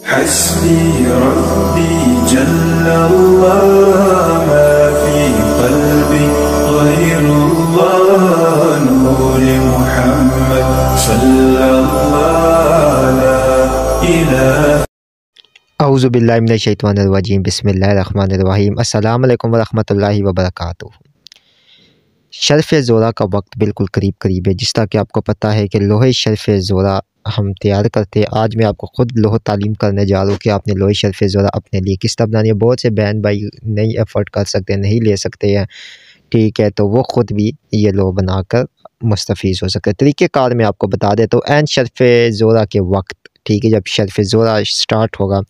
हस्बी रब्बी जल्लल्लाह मा फी क़ल्बी ग़ैरुल्लाह नूर मुहम्मद सल्लल्लाहु ला इलाहा। औज़ु बिल्लाहि मिनश शैतानिर रजीम बिस्मिल्लाहिर रहमानिर रहीम। अस्सलामु अलैकुम वरहमतुल्लाहि वबरकातुहू। शर्फ़ ज़ोरा का वक्त बिल्कुल करीब करीब है। जिस तरह कि आपको पता है कि लोहे शर्फ़ ज़ोरा हम तैयार करते हैं। आज मैं आपको ख़ुद लोह तालीम करने जा रहा हूँ कि आपने लोहे शर्फ़ ज़ोरा अपने लिए किस तरह बनानी है। बहुत से बहन भाई नहीं अफ़ोर्ड कर सकते, नहीं ले सकते हैं, ठीक है, तो वो ख़ुद भी ये लोह बनाकर मुस्तफ़ीज़ हो सकते हैं। तरीक़ेकार मैं आपको बता देता हूँ। ऐन शर्फ़ ज़ोरा के वक्त, ठीक है, जब शर्फ़ ज़ोरा स्टार्ट होगा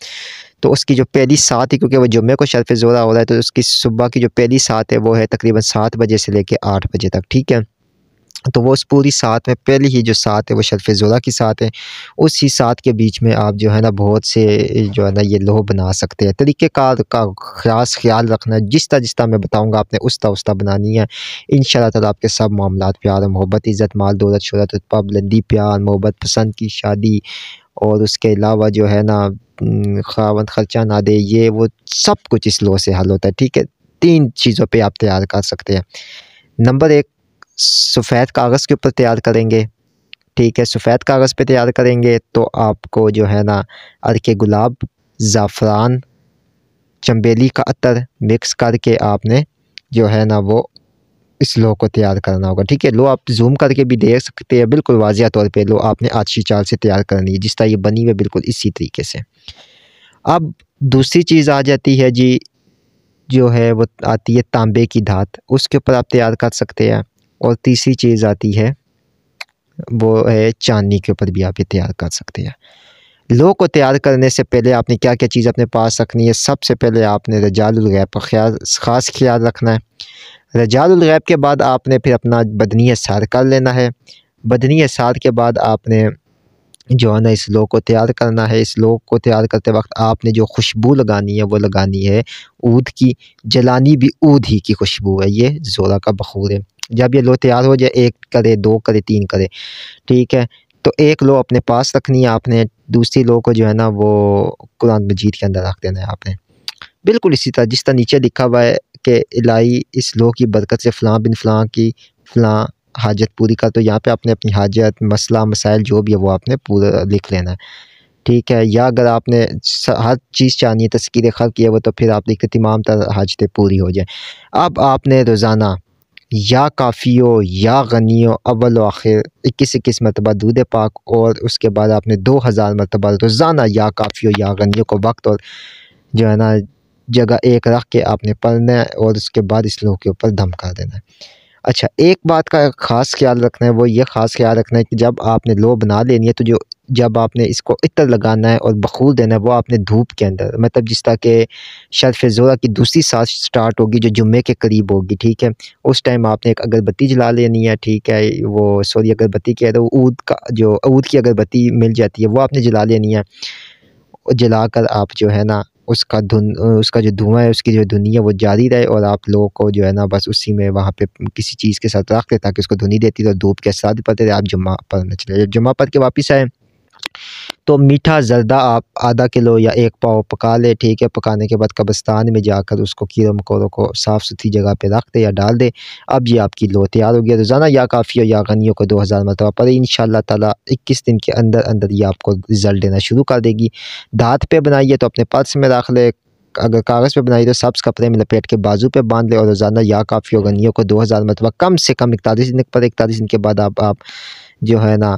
तो उसकी जो पहली सात है, क्योंकि वो जुम्मे को शर्फ़ ज़ोरा हो रहा है, तो उसकी सुबह की जो पहली सात है वो है तकरीबन 7 बजे से लेके 8 बजे तक, ठीक है। तो वो उस पूरी सात में पहली ही जो सात है वो शर्फ़ ज़ोरा की सात है। उसी सात के बीच में आप जो है ना बहुत से जो है ना ये लोह बना सकते हैं। तरीक़ेकार का ख़ास ख़्याल रखना है। जिस तरह मैं बताऊँगा आपने उस तरह बनानी है। इंशाअल्लाह ताला आपके सब मामलात प्यार, मोहब्बत, इज़्ज़त, माल, दौलत, शोहरत, रुतबा, बुलंदी, प्यार, मोहब्बत, पसंद की शादी और उसके अलावा जो है ना ख़ावंद ख़र्चा ना दे, ये वो सब कुछ इस लोह से हल होता है, ठीक है। 3 चीज़ों पे आप तैयार कर सकते हैं। नंबर 1, सफ़ेद कागज़ के ऊपर तैयार करेंगे, ठीक है। सफ़ेद कागज़ पे तैयार करेंगे तो आपको जो है ना अर्के गुलाब, ज़ाफ़रान, चंबेली का अत्तर मिक्स करके आपने जो है ना वो इस लोह को तैयार करना होगा, ठीक है। लो आप ज़ूम करके भी देख सकते हैं, बिल्कुल वाज़िया तौर पे लो आपने आछी चाल से तैयार करनी है, जिस तरह ये बनी हुई है बिल्कुल इसी तरीके से। अब दूसरी चीज़ आ जाती है जी, जो है वो आती है तांबे की धात, उसके ऊपर आप तैयार कर सकते हैं। और तीसरी चीज़ आती है वो है चांदी के ऊपर भी आप ये तैयार कर सकते हैं। लोह को तैयार करने से पहले आपने क्या-क्या चीज़ अपने पास रखनी है। सबसे पहले आपने रजालुल गैब का ख़ास ख़्याल रखना है। रजालुल गैब के बाद आपने फिर अपना बदनी सार कर लेना है। बदनी सार के बाद आपने जो है ना इस लोह को तैयार करना है। इस लोह को तैयार करते वक्त आपने जो खुशबू लगानी है वो लगानी है ऊद की। जलानी भी ऊद ही की खुशबू है, ये ज़ोरा का बखूर है। जब ये लोह तैयार हो जाए, 1 करे, 2 करे, 3 करे, ठीक है, तो एक लोह अपने पास रखनी है आपने। दूसरी लोह को जो है ना वो कुरान मजीद के अंदर रख देना है आपने। बिल्कुल इसी तरह जिस तरह नीचे लिखा हुआ है कि इलाही इस लोह की बरकत से फ़लाँ बिन फ़लाँ की फ़लाँ हाजत पूरी कर। तो यहाँ पे आपने अपनी हाजत, मसला, मसाइल जो भी है वो आपने पूरा लिख लेना है, ठीक है। या अगर आपने हर चीज़ चाहनी है तज़कीर ख़ल्क़ की है वो, तो फिर आप लिखते तमाम तरह हाजतें पूरी हो जाए। अब आपने रोज़ाना या काफ़ियो या गनियो अव्वल व आखिर 21-21 मरतबा दूध पाक और उसके बाद आपने 2000 मरतबा रोज़ाना या काफ़ियो या गनियो को वक्त और जो है ना जगह एक रख के आपने पढ़ना है और उसके बाद इस लोह के ऊपर दम कर देना है। अच्छा, एक बात का ख़ास ख़्याल रखना है, वो ये ख़ास ख़्याल रखना है कि जब आपने लोह बना लेनी है तो जब आपने इसको इत्र लगाना है और बखूर देना है वो आपने धूप के अंदर, मतलब जिस तरह के शर्फ़ ज़ोरा की दूसरी सात स्टार्ट होगी जो जुम्मे के करीब होगी, ठीक है। उस टाइम आपने एक अगरबत्ती जला लेनी है, ठीक है। वो सॉरी अगरबत्ती क्या है, तो ऊद का जो ऊद की अगरबत्ती मिल जाती है वो आपने जला लेनी है। जलाकर आप जो है ना उसका जो धुआँ है, उसकी जो धुनी है वो जारी रहे और आप लोगों को जो है ना बस उसी में वहाँ पे किसी चीज़ के साथ रख दें ताकि उसको धुनी देती रहे, धूप के असरात पड़ते रहे। आप जुम्मा पढ़ने चले जाइए। जुम्मा पढ़ के वापस आए तो मीठा ज़र्दा आप आधा किलो या 1 पाव पका लें, ठीक है। पकाने के बाद कब्रिस्तान में जाकर उसको कीड़े-मकोड़ों को साफ़-सुथरी जगह पे रख दें या डाल दें। अब ये आपकी लोह तैयार हो गया। रोज़ाना या काफ़ियो या गनियों को 2000 मरतबा पढ़ें। इंशाअल्लाह ताला 21 दिन के अंदर ये आपको रिज़ल्ट देना शुरू कर देगी। धात पे बनाइए तो अपने पर्स में रख लें। अगर कागज़ पे बनाई तो सब्ज़ कपड़े में लपेट के बाजू पे बांध लें और रोज़ाना या काफ़ियो गनियों को 2000 मरतबा कम से कम 41 दिन पर 41 दिन के बाद आप जो है ना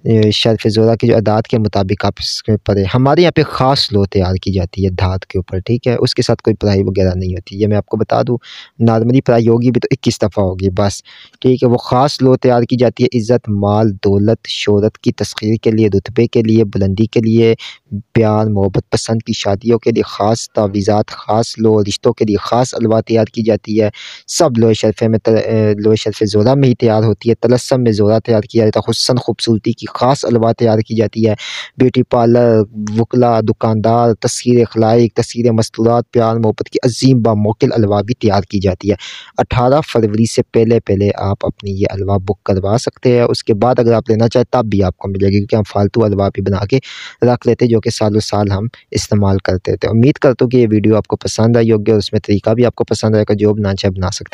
शर्फ़ ज़ोरा की जो अदात के मुताबिक आप इसके पढ़ें। हमारे यहाँ पे ख़ास लोह तैयार की जाती है धात के ऊपर, ठीक है। उसके साथ कोई पढ़ाई वगैरह नहीं होती, ये मैं आपको बता दूँ। नॉर्मली पढ़ाई होगी भी तो 21 दफ़ा होगी बस, ठीक है। वो ख़ास लोह तैयार की जाती है इज़्ज़त, माल, दौलत, शोहरत की तस्ख़ीर के लिए, रुतबे के लिए, बुलंदी के लिए, प्यार, मोहब्बत, पसंद की शादियों के लिए ख़ास तावीज़ात, ख़ास लोह, रिश्तों के लिए ख़ास अलवा तैयार की जाती है। सब लोह शर्फ़ ज़ोरा में ही तैयार होती है। तलस्सम में ज़ोरा तैयार किया जाता है। हुस्न खूबसूरती की ख़ास अलवा तैयार की जाती है। ब्यूटी पार्लर, वकला, दुकानदार, तस्वीर खलाइक, तस्वीर मस्तूरात, प्यार मोहब्बत की अज़ीम बामोकिल अलवा भी तैयार की जाती है। 18 फरवरी से पहले आप अपनी ये अलवा बुक करवा सकते हैं। उसके बाद अगर आप लेना चाहें तब भी आपको मिलेगी, क्योंकि हम फालतू अलवा भी बना के रख लेते हैं जो कि सालों साल हम इस्तेमाल करते थे। उम्मीद करता हूँ कि ये वीडियो आपको पसंद आई होगी और उसमें तरीका भी आपको पसंद आएगा, जो बनाना चाहे बना सकते हैं।